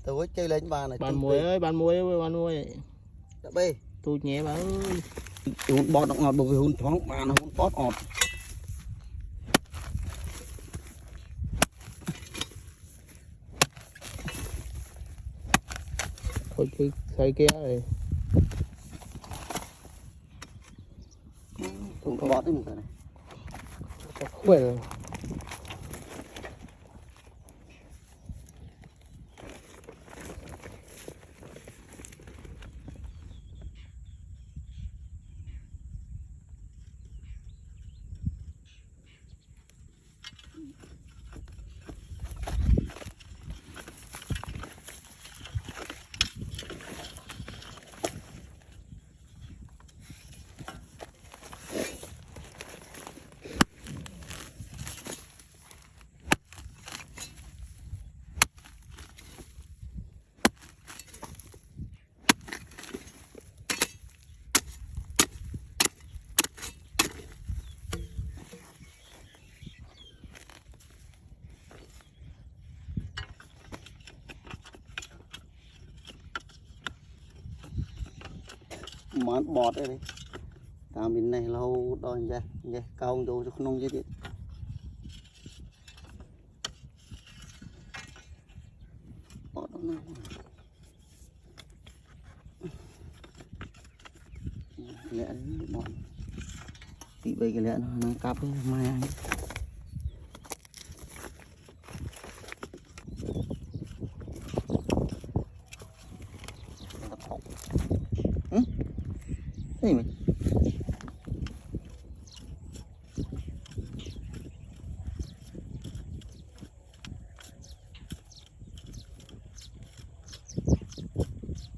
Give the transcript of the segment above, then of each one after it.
tôi chơi lên bàn này bàn muối ơi bàn muối đã bê tôi nhé bà ơi hun bọt ngọt bởi vì hun thoáng bàn hun bọt ngọt thôi cái xoay kia rồi hun bọt đấy một cái này khỏe rồi món bọt đây đấy ta bên này lâu đòi ra cao vô cho không dễ điện bọt đó nào lẹ đấy bọt bị bây cái lẹ nó cắp mai anh gì mày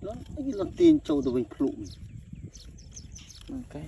nó cái lần tiền trâu tụi mình plụm ok